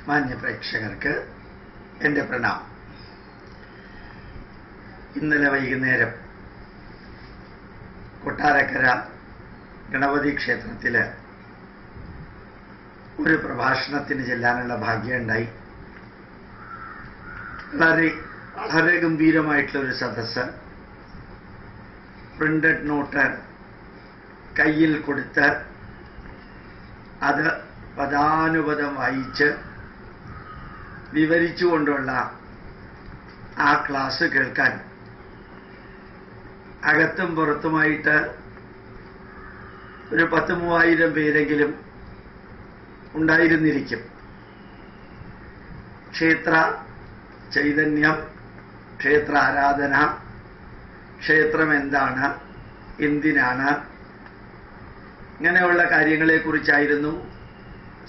മാന്യ പ്രേക്ഷകർക്ക് എൻ്റെ പ്രണാമം. ഇന്നലെ വൈകുന്നേരം കൊട്ടാരക്കര ഗണപതി ക്ഷേത്രത്തിൽ ഒരു പ്രഭാഷണത്തിന് ചെല്ലാനുള്ള ഭാഗ്യമുണ്ടായി. വളരെ ഗംഭീരമായിട്ടുള്ളൊരു സദസ്സ്. പ്രിന്റഡ് നോട്ട് കയ്യിൽ കൊടുത്ത് അത് പദാനുപദം വായിച്ച് വിവരിച്ചുകൊണ്ടുള്ള ആ ക്ലാസ് കേൾക്കാൻ അകത്തും പുറത്തുമായിട്ട് ഒരു 10,000-3000 പേരെങ്കിലും ഉണ്ടായിരുന്നിരിക്കും. ക്ഷേത്ര ചൈതന്യം, ക്ഷേത്ര ആരാധന, ക്ഷേത്രം എന്താണ്, എന്തിനാണ്, ഇങ്ങനെയുള്ള കാര്യങ്ങളെക്കുറിച്ചായിരുന്നു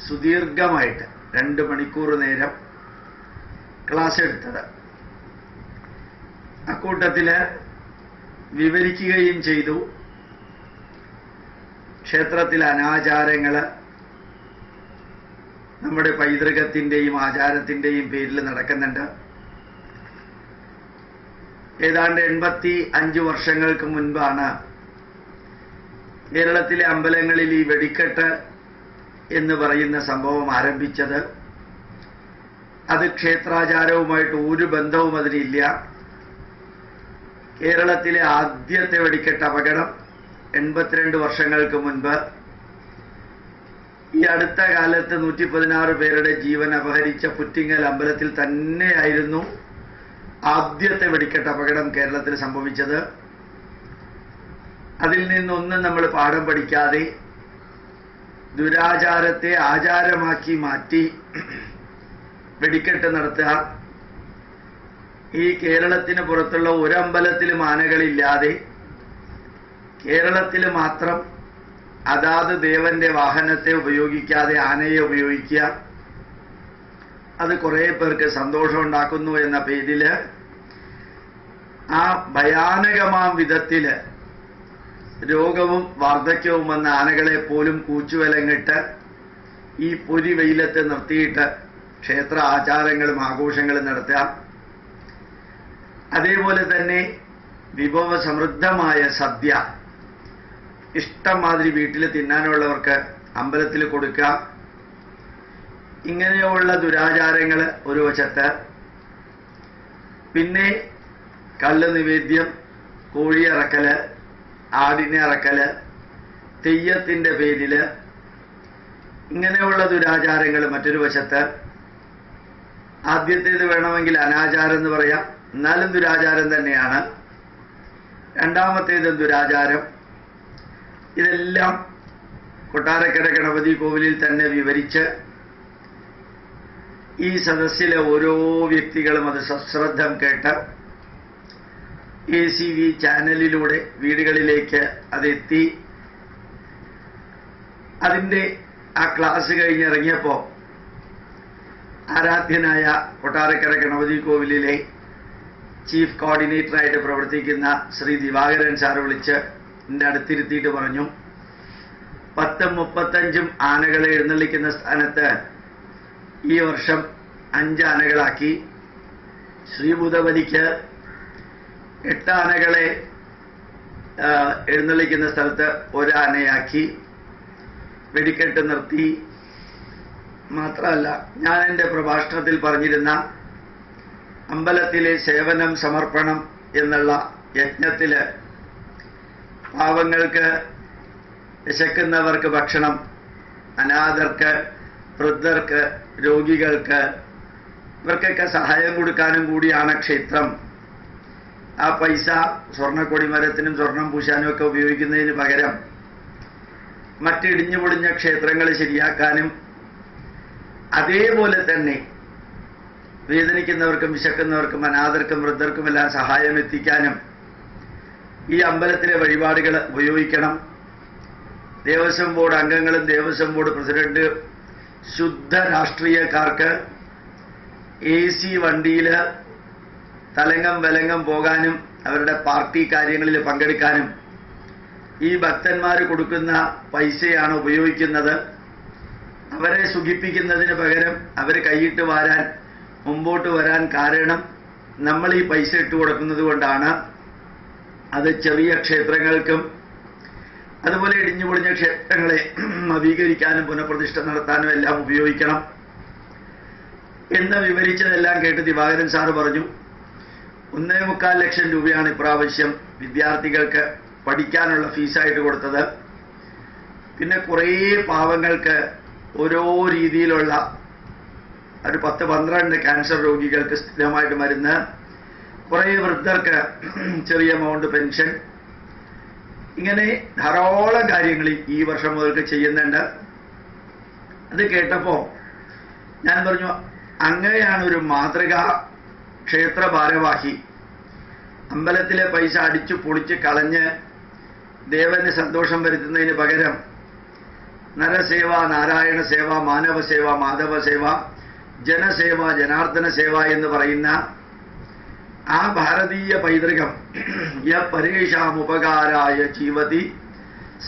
സുദീർഘമായിട്ട് 2 മണിക്കൂർ നേരം ക്ലാസ് എടുത്തത്. അക്കൂട്ടത്തിൽ വിവരിക്കുകയും ചെയ്തു. ക്ഷേത്രത്തിലെ അനാചാരങ്ങൾ നമ്മുടെ പൈതൃകത്തിൻ്റെയും ആചാരത്തിൻ്റെയും പേരിൽ നടക്കുന്നുണ്ട്. ഏതാണ്ട് 85 വർഷങ്ങൾക്ക് മുൻപാണ് കേരളത്തിലെ അമ്പലങ്ങളിൽ ഈ വെടിക്കെട്ട് എന്ന് പറയുന്ന സംഭവം ആരംഭിച്ചത്. അത് ക്ഷേത്രാചാരവുമായിട്ട് ഒരു ബന്ധവും അതിനില്ല. കേരളത്തിലെ ആദ്യത്തെ വെടിക്കെട്ട് അപകടം 82 വർഷങ്ങൾക്ക് മുൻപ്, ഈ അടുത്ത കാലത്ത് 116 പേരുടെ ജീവൻ അപഹരിച്ച പുറ്റിങ്ങൽ അമ്പലത്തിൽ തന്നെയായിരുന്നു ആദ്യത്തെ വെടിക്കെട്ട് അപകടം കേരളത്തിൽ സംഭവിച്ചത്. അതിൽ നിന്നൊന്നും നമ്മൾ പാഠം പഠിക്കാതെ ദുരാചാരത്തെ ആചാരമാക്കി മാറ്റി വെടിക്കെട്ട് നടത്തുക. ഈ കേരളത്തിന് പുറത്തുള്ള ഒരമ്പലത്തിലും ആനകളില്ലാതെ കേരളത്തിൽ മാത്രം അതാത് ദേവന്റെ വാഹനത്തെ ഉപയോഗിക്കാതെ ആനയെ ഉപയോഗിക്കുക, അത് കുറേ പേർക്ക് സന്തോഷം ഉണ്ടാക്കുന്നു എന്ന പേരിൽ ആ ഭയാനകമാം വിധത്തിൽ രോഗവും വാർദ്ധക്യവും വന്ന ആനകളെ പോലും കൂച്ചുവിലങ്ങിട്ട് ഈ പൊരി വെയിലത്ത് നിർത്തിയിട്ട് ക്ഷേത്ര ആചാരങ്ങളും ആഘോഷങ്ങളും നടത്തുക. അതേപോലെ തന്നെ വിഭവസമൃദ്ധമായ സദ്യ ഇഷ്ടം മാതിരി വീട്ടിൽ തിന്നാനുള്ളവർക്ക് അമ്പലത്തിൽ കൊടുക്കുക. ഇങ്ങനെയുള്ള ദുരാചാരങ്ങൾ ഒരു വശത്ത്, പിന്നെ കള്ള് നിവേദ്യം, കോഴി അറക്കല്, ആടിനെ അറക്കല്, തെയ്യത്തിൻ്റെ പേരിൽ ഇങ്ങനെയുള്ള ദുരാചാരങ്ങൾ മറ്റൊരു വശത്ത്. ആദ്യത്തേത് വേണമെങ്കിൽ അനാചാരം എന്ന് പറയാം, എന്നാലും ദുരാചാരം തന്നെയാണ്. രണ്ടാമത്തേത് ദുരാചാരം. ഇതെല്ലാം കൊട്ടാരക്കര ഗണപതി കോവിലിൽ തന്നെ വിവരിച്ച് ഈ സദസ്സിലെ ഓരോ വ്യക്തികളും അത് സശ്രദ്ധം കേട്ട് ACV ചാനലിലൂടെ വീടുകളിലേക്ക് അതെത്തി. അതിൻ്റെ ആ ക്ലാസ് കഴിഞ്ഞിറങ്ങിയപ്പോൾ ആരാധ്യനായ കൊട്ടാരക്കര ഗണപതി കോവിലിലെ ചീഫ് കോർഡിനേറ്ററായിട്ട് പ്രവർത്തിക്കുന്ന ശ്രീ ദിവാകരൻ സാർ വിളിച്ച് എൻ്റെ അടുത്തിരുത്തിയിട്ട് പറഞ്ഞു, 10-35 ആനകളെ എഴുന്നള്ളിക്കുന്ന സ്ഥാനത്ത് ഈ വർഷം 5 ആനകളാക്കി, ശ്രീഭൂതബലിക്ക് 8 ആനകളെ എഴുന്നള്ളിക്കുന്ന സ്ഥലത്ത് 1 ആനയാക്കി, വെടിക്കെട്ട് നിർത്തി. മാത്രമല്ല, ഞാൻ എൻ്റെ പ്രഭാഷണത്തിൽ പറഞ്ഞിരുന്ന അമ്പലത്തിലെ സേവനം സമർപ്പണം എന്നുള്ള യജ്ഞത്തിൽ പാവങ്ങൾക്ക്, വിശക്കുന്നവർക്ക് ഭക്ഷണം, അനാഥർക്ക്, വൃദ്ധർക്ക്, രോഗികൾക്ക്, ഇവർക്കൊക്കെ സഹായം കൊടുക്കാനും കൂടിയാണ് ക്ഷേത്രം. ആ പൈസ സ്വർണ്ണക്കൊടിമരത്തിനും സ്വർണം പൂശാനും ഒക്കെ ഉപയോഗിക്കുന്നതിന് പകരം മറ്റിടിഞ്ഞു പൊളിഞ്ഞ ക്ഷേത്രങ്ങൾ ശരിയാക്കാനും അതേപോലെ തന്നെ വേദനിക്കുന്നവർക്കും വിശക്കുന്നവർക്കും അനാഥർക്കും വൃദ്ധർക്കുമെല്ലാം സഹായം എത്തിക്കാനും ഈ അമ്പലത്തിലെ വഴിപാടുകൾ ഉപയോഗിക്കണം. ദേവസ്വം ബോർഡ് അംഗങ്ങളും ദേവസ്വം ബോർഡ് പ്രസിഡന്റ് ശുദ്ധ രാഷ്ട്രീയക്കാർക്ക് AC വണ്ടിയിൽ തലങ്ങം വിലങ്ങം പോകാനും അവരുടെ പാർട്ടി കാര്യങ്ങളിൽ പങ്കെടുക്കാനും ഈ ഭക്തന്മാർ കൊടുക്കുന്ന പൈസയാണ് ഉപയോഗിക്കുന്നത്. അവരെ സുഖിപ്പിക്കുന്നതിന് പകരം അവർ കൈയിട്ട് വാരാൻ മുമ്പോട്ട് വരാൻ കാരണം നമ്മൾ ഈ പൈസ ഇട്ട് കൊടുക്കുന്നത് കൊണ്ടാണ്. അത് ചെറിയ ക്ഷേത്രങ്ങൾക്കും അതുപോലെ ഇടിഞ്ഞുപൊളിഞ്ഞ ക്ഷേത്രങ്ങളെ നവീകരിക്കാനും പുനഃപ്രതിഷ്ഠ നടത്താനും എല്ലാം ഉപയോഗിക്കണം എന്ന് വിവരിച്ചതെല്ലാം കേട്ട് ദിവാകരൻ സാറ് പറഞ്ഞു, 1.25 ലക്ഷം രൂപയാണ് ഇപ്രാവശ്യം വിദ്യാർത്ഥികൾക്ക് പഠിക്കാനുള്ള ഫീസായിട്ട് കൊടുത്തത്. പിന്നെ കുറേ പാവങ്ങൾക്ക് ഓരോ രീതിയിലുള്ള ഒരു 10-12 ക്യാൻസർ രോഗികൾക്ക് സ്ഥിരമായിട്ട് മരുന്ന്, കുറേ വൃദ്ധർക്ക് ചെറിയ എമൗണ്ട് പെൻഷൻ, ഇങ്ങനെ ധാരാളം കാര്യങ്ങൾ ഈ വർഷം മുതൽക്ക് ചെയ്യുന്നുണ്ട്. അത് കേട്ടപ്പോൾ ഞാൻ പറഞ്ഞു, അങ്ങനെയാണ് ഒരു മാതൃകാ ക്ഷേത്ര ഭാരവാഹി. അമ്പലത്തിലെ പൈസ അടിച്ചു പൊളിച്ച് കളഞ്ഞ് ദേവന് സന്തോഷം വരുത്തുന്നതിന് പകരം നരസേവ, നാരായണ സേവ, മാനവ സേവ, മാധവ സേവ, ജനസേവ, ജനാർദ്ദന സേവ എന്ന് പറയുന്ന ആ ഭാരതീയ പൈതൃകം യ പരേഷാമുപകാരായ ജീവതി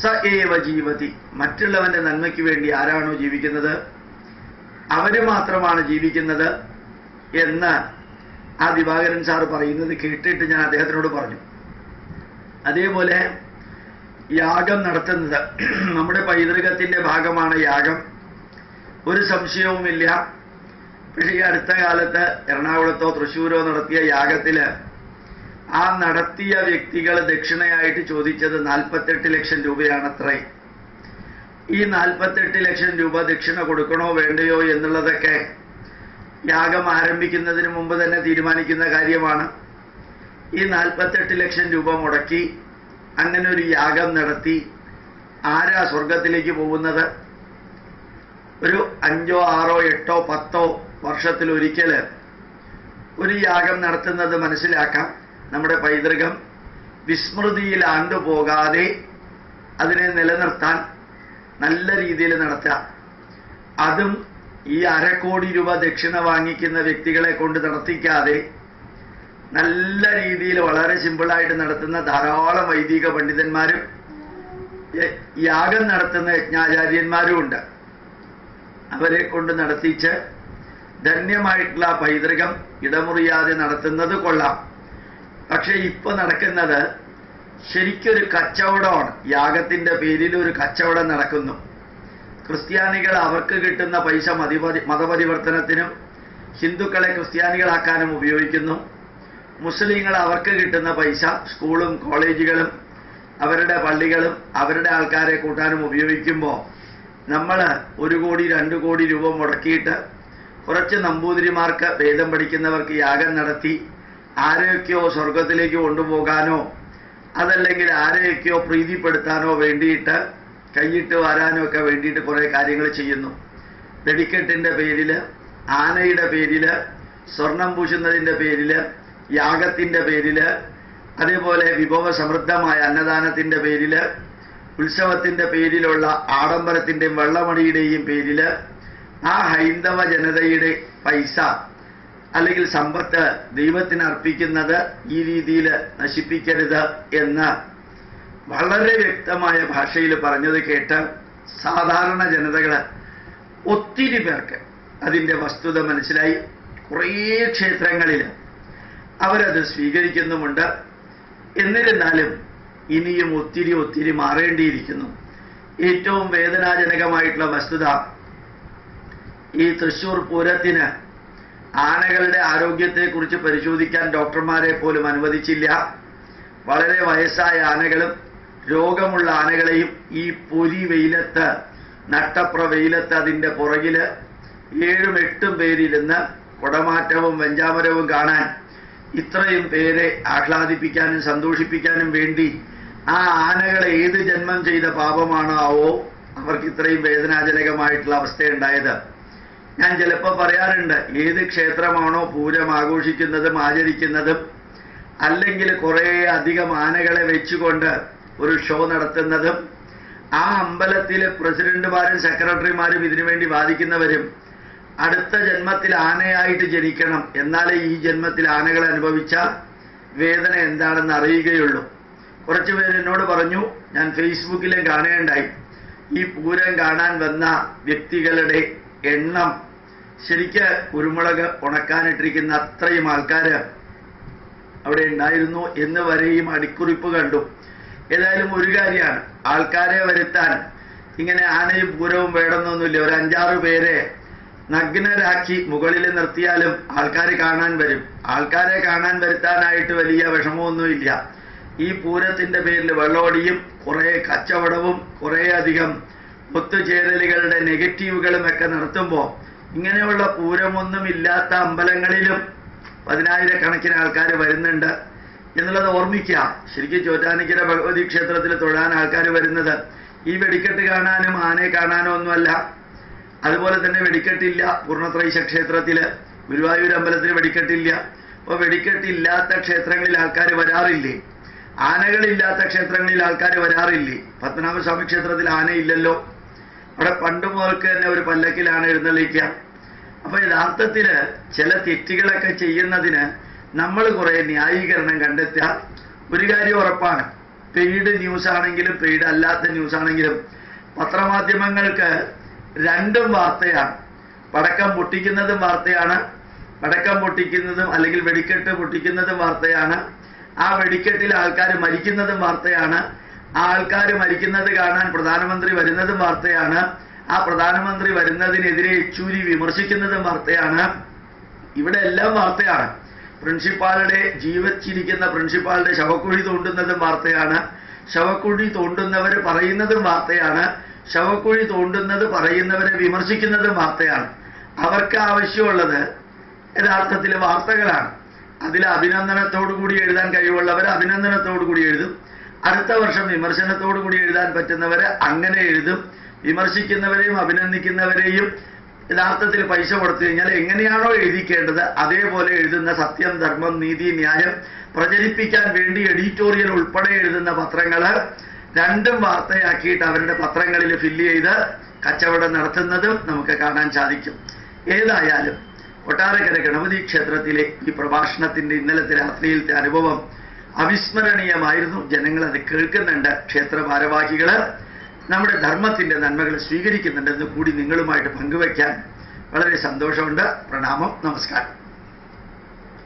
സ ഏവ ജീവതി, മറ്റുള്ളവന്റെ നന്മയ്ക്ക് വേണ്ടി ആരാണോ ജീവിക്കുന്നത് അവര് മാത്രമാണ് ജീവിക്കുന്നത് എന്ന് ആ ദിവാകരൻ സാറ് പറയുന്നത് കേട്ടിട്ട് ഞാൻ അദ്ദേഹത്തിനോട് പറഞ്ഞു. അതേപോലെ യാഗം നടത്തുന്നത് നമ്മുടെ പൈതൃകത്തിന്റെ ഭാഗമാണ് യാഗം, ഒരു സംശയവുമില്ല. പക്ഷേ ഈ അടുത്ത കാലത്ത് എറണാകുളത്തോ തൃശ്ശൂരോ നടത്തിയ യാഗത്തില് ആ നടത്തിയ വ്യക്തികൾ ദക്ഷിണയായിട്ട് ചോദിച്ചത് 48 ലക്ഷം രൂപയാണത്രേ. ഈ 48 ലക്ഷം രൂപ ദക്ഷിണ കൊടുക്കണോ വേണ്ടയോ എന്നുള്ളതൊക്കെ യാഗം ആരംഭിക്കുന്നതിന് മുമ്പ് തന്നെ തീരുമാനിക്കുന്ന കാര്യമാണ്. ഈ 48 ലക്ഷം രൂപ മുടക്കി അങ്ങനെ ഒരു യാഗം നടത്തി ആരാ സ്വർഗത്തിലേക്ക് പോകുന്നത്? ഒരു 5, 6, 8, 10 വർഷത്തിലൊരിക്കൽ ഒരു യാഗം നടത്തുന്നത് മനസ്സിലാക്കാം. നമ്മുടെ പൈതൃകം വിസ്മൃതിയിൽ ആണ്ടുപോകാതെ അതിനെ നിലനിർത്താൻ നല്ല രീതിയിൽ നടത്തുക. അതും ഈ 1/2 കോടി രൂപ ദക്ഷിണ വാങ്ങിക്കുന്ന വ്യക്തികളെ കൊണ്ട് നടത്തിക്കാതെ നല്ല രീതിയിൽ വളരെ സിമ്പിളായിട്ട് നടത്തുന്ന ധാരാളം വൈദിക പണ്ഡിതന്മാരും യാഗം നടത്തുന്ന യജ്ഞാചാര്യന്മാരും ഉണ്ട്. അവരെ കൊണ്ട് നടത്തിച്ച് ധന്യമായിട്ടുള്ള പൈതൃകം ഇടമുറിയാതെ നടത്തുന്നത് കൊള്ളാം. പക്ഷെ ഇപ്പൊ നടക്കുന്നത് ശരിക്കൊരു കച്ചവടമാണ്. യാഗത്തിന്റെ പേരിൽ ഒരു കച്ചവടം നടക്കുന്നു. ക്രിസ്ത്യാനികൾ അവർക്ക് കിട്ടുന്ന പൈസ മതപരിവർത്തനത്തിനും ഹിന്ദുക്കളെ ക്രിസ്ത്യാനികളാക്കാനും ഉപയോഗിക്കുന്നു. മുസ്ലിങ്ങൾ അവർക്ക് കിട്ടുന്ന പൈസ സ്കൂളും കോളേജുകളും അവരുടെ പള്ളികളും അവരുടെ ആൾക്കാരെ കൂട്ടാനും ഉപയോഗിക്കുമ്പോൾ നമ്മൾ 1 കോടി 2 കോടി രൂപ മുടക്കിയിട്ട് കുറച്ച് നമ്പൂതിരിമാർക്ക് വേദം പഠിക്കുന്നവർക്ക് യാഗം നടത്തി ആരെയൊക്കെയോ സ്വർഗത്തിലേക്ക് കൊണ്ടുപോകാനോ അതല്ലെങ്കിൽ ആരെയൊക്കെയോ പ്രീതിപ്പെടുത്താനോ വേണ്ടിയിട്ട് കൈയിട്ട് വാരാനോ ഒക്കെ വേണ്ടിയിട്ട് കുറേ കാര്യങ്ങൾ ചെയ്യുന്നു. വെടിക്കെട്ടിൻ്റെ പേരിൽ, ആനയുടെ പേരിൽ, സ്വർണം പൂശുന്നതിൻ്റെ പേരിൽ, യാഗത്തിൻ്റെ പേരിൽ, അതേപോലെ വിഭവ സമൃദ്ധമായ അന്നദാനത്തിൻ്റെ പേരിൽ, ഉത്സവത്തിൻ്റെ പേരിലുള്ള ആഡംബരത്തിൻ്റെയും വെള്ളമണിയുടെയും പേരിൽ ആ ഹൈന്ദവ ജനതയുടെ പൈസ അല്ലെങ്കിൽ സമ്പത്ത് ദൈവത്തിന് അർപ്പിക്കുന്നത് ഈ രീതിയിൽ നശിപ്പിക്കരുത് എന്ന് വളരെ വ്യക്തമായ ഭാഷയിൽ പറഞ്ഞത് കേട്ട് സാധാരണ ജനതകൾ ഒത്തിരി പേർക്ക് അതിൻ്റെ വസ്തുത മനസ്സിലായി. കുറേ ക്ഷേത്രങ്ങളിൽ അവരത് സ്വീകരിക്കുന്നുമുണ്ട്. എന്നിരുന്നാലും ഇനിയും ഒത്തിരി മാറേണ്ടിയിരിക്കുന്നു. ഏറ്റവും വേദനാജനകമായിട്ടുള്ള വസ്തുത, ഈ തൃശ്ശൂർ പൂരത്തിന് ആനകളുടെ ആരോഗ്യത്തെക്കുറിച്ച് പരിശോധിക്കാൻ ഡോക്ടർമാരെ പോലും അനുവദിച്ചില്ല. വളരെ വയസ്സായ ആനകളും രോഗമുള്ള ആനകളെയും ഈ പൊരി വെയിലത്ത്, നട്ടപ്ര വെയിലത്ത് അതിൻ്റെ പുറകിൽ 7-8 പേരിരുന്ന് കുടമാറ്റവും വെഞ്ചാമരവും കാണാൻ ഇത്രയും പേരെ ആഹ്ലാദിപ്പിക്കാനും സന്തോഷിപ്പിക്കാനും വേണ്ടി ആ ആനകളെ ഏത് ജന്മം ചെയ്ത പാപമാണോ അവർക്ക് ഇത്രയും വേദനാജനകമായിട്ടുള്ള അവസ്ഥയുണ്ടായത്. ഞാൻ ചിലപ്പോൾ പറയാറുണ്ട്, ഏത് ക്ഷേത്രമാണോ പൂരം ആഘോഷിക്കുന്നതും ആചരിക്കുന്നതും അല്ലെങ്കിൽ കുറേ അധികം ആനകളെ വെച്ചുകൊണ്ട് ഒരു ഷോ നടത്തുന്നതും ആ അമ്പലത്തിലെ പ്രസിഡന്റുമാരും സെക്രട്ടറിമാരും ഇതിനുവേണ്ടി വാദിക്കുന്നവരും അടുത്ത ജന്മത്തിൽ ആനയായിട്ട് ജനിക്കണം, എന്നാലേ ഈ ജന്മത്തിൽ ആനകൾ അനുഭവിച്ച വേദന എന്താണെന്ന് അറിയുകയുള്ളൂ. കുറച്ചു പേര് എന്നോട് പറഞ്ഞു, ഞാൻ ഫേസ്ബുക്കിലും കാണുകയുണ്ടായി, ഈ പൂരം കാണാൻ വന്ന വ്യക്തികളുടെ എണ്ണം ശരിക്ക് കുരുമുളക് ഉണക്കാനിട്ടിരിക്കുന്ന അത്രയും ആൾക്കാർ അവിടെ ഉണ്ടായിരുന്നു എന്ന് വരെയും അടിക്കുറിപ്പ് കണ്ടു. ഏതായാലും ഒരു കാര്യമാണ്, ആൾക്കാരെ വരുത്താൻ ഇങ്ങനെ ആനയും പൂരവും വേണമെന്നൊന്നുമില്ല. ഒരു 5-6 പേരെ നഗ്നരാക്കി മുകളിൽ നിർത്തിയാലും ആൾക്കാർ കാണാൻ വരും. ആൾക്കാരെ കാണാൻ വരുത്താനായിട്ട് വലിയ വിഷമമൊന്നുമില്ല. ഈ പൂരത്തിന്റെ പേരിൽ വെള്ളോടിയും കുറെ കച്ചവടവും കുറെ അധികം ഒത്തുചേരലുകളുടെ നെഗറ്റീവുകളും ഒക്കെ നടത്തുമ്പോൾ ഇങ്ങനെയുള്ള പൂരമൊന്നും ഇല്ലാത്ത അമ്പലങ്ങളിലും 10,000-കണക്കിന് ആൾക്കാർ വരുന്നുണ്ട് എന്നുള്ളത് ഓർമ്മിക്കുക. ശരിക്കും ചോറ്റാനിക്കര ഭഗവതി ക്ഷേത്രത്തിൽ തൊഴാൻ ആൾക്കാർ വരുന്നത് ഈ വെടിക്കെട്ട് കാണാനും ആനയെ കാണാനും ഒന്നുമല്ല. അതുപോലെ തന്നെ വെടിക്കെട്ടില്ല പൂർണ്ണത്രൈശ ക്ഷേത്രത്തില്, ഗുരുവായൂർ അമ്പലത്തിൽ വെടിക്കെട്ടില്ല. അപ്പോൾ വെടിക്കെട്ടില്ലാത്ത ക്ഷേത്രങ്ങളിൽ ആൾക്കാർ വരാറില്ലേ? ആനകളില്ലാത്ത ക്ഷേത്രങ്ങളിൽ ആൾക്കാർ വരാറില്ലേ? പത്മനാഭസ്വാമി ക്ഷേത്രത്തിൽ ആനയില്ലല്ലോ. അവിടെ പണ്ട് മുതൽക്ക് തന്നെ ഒരു പല്ലക്കിലാണ് എഴുന്നള്ളിക്കുക. അപ്പൊ യഥാർത്ഥത്തില് ചില തെറ്റുകളൊക്കെ ചെയ്യുന്നതിന് നമ്മൾ കുറെ ന്യായീകരണം കണ്ടെത്തുക. ഒരു കാര്യം ഉറപ്പാണ്, പെയ്ഡ് ന്യൂസ് ആണെങ്കിലും പെയ്ഡ് അല്ലാത്ത ന്യൂസ് ആണെങ്കിലും പത്രമാധ്യമങ്ങൾക്ക് രണ്ടും വാർത്തയാണ്. പടക്കം പൊട്ടിക്കുന്നതും വാർത്തയാണ്, പടക്കം പൊട്ടിക്കുന്നതും അല്ലെങ്കിൽ വെടിക്കെട്ട് പൊട്ടിക്കുന്നതും വാർത്തയാണ്. ആ വെടിക്കെട്ടിൽ ആൾക്കാർ മരിക്കുന്നതും വാർത്തയാണ്. ആ ആൾക്കാർ മരിക്കുന്നത് കാണാൻ പ്രധാനമന്ത്രി വരുന്നതും വാർത്തയാണ്. ആ പ്രധാനമന്ത്രി വരുന്നതിനെതിരെ യെച്ചൂരി വിമർശിക്കുന്നതും വാർത്തയാണ്. ഇവിടെ എല്ലാം വാർത്തയാണ്. പ്രിൻസിപ്പാളുടെ ജീവിച്ചിരിക്കുന്ന പ്രിൻസിപ്പാളുടെ ശവക്കുഴി തോണ്ടുന്നതും വാർത്തയാണ്. ശവക്കുഴി തോണ്ടുന്നവർ പറയുന്നതും വാർത്തയാണ്. ശവക്കുഴി തോണ്ടുന്നത് പറയുന്നവരെ വിമർശിക്കുന്നതും വാർത്തയാണ്. അവർക്ക് ആവശ്യമുള്ളത് യഥാർത്ഥത്തിൽ വാർത്തകളാണ്. അതിൽ അഭിനന്ദനത്തോടുകൂടി എഴുതാൻ കഴിവുള്ളവർ അഭിനന്ദനത്തോടുകൂടി എഴുതും. അടുത്ത വർഷം വിമർശനത്തോടുകൂടി എഴുതാൻ പറ്റുന്നവർ അങ്ങനെ എഴുതും. വിമർശിക്കുന്നവരെയും അഭിനന്ദിക്കുന്നവരെയും യഥാർത്ഥത്തിൽ പൈസ കൊടുത്തു കഴിഞ്ഞാൽ എങ്ങനെയാണോ എഴുതിക്കേണ്ടത് അതേപോലെ എഴുതുന്ന സത്യം, ധർമ്മം, നീതി, ന്യായം പ്രചരിപ്പിക്കാൻ വേണ്ടി എഡിറ്റോറിയൽ ഉൾപ്പെടെ എഴുതുന്ന പത്രങ്ങൾ രണ്ടും വാർത്തയാക്കിയിട്ട് അവരുടെ പത്രങ്ങളിൽ ഫില്ല് ചെയ്ത് കച്ചവടം നടത്തുന്നതും നമുക്ക് കാണാൻ സാധിക്കും. ഏതായാലും കൊട്ടാരക്കര ഗണപതി ക്ഷേത്രത്തിലെ ഈ പ്രഭാഷണത്തിന്റെ ഇന്നലത്തെ രാത്രിയിലത്തെ അനുഭവം അവിസ്മരണീയമായിരുന്നു. ജനങ്ങൾ അത് കേൾക്കുന്നുണ്ട്. ക്ഷേത്ര ഭാരവാഹികള് നമ്മുടെ ധർമ്മത്തിന്റെ നന്മകൾ സ്വീകരിക്കുന്നുണ്ടെന്ന് കൂടി നിങ്ങളുമായിട്ട് പങ്കുവയ്ക്കാൻ വളരെ സന്തോഷമുണ്ട്. പ്രണാമം, നമസ്കാരം.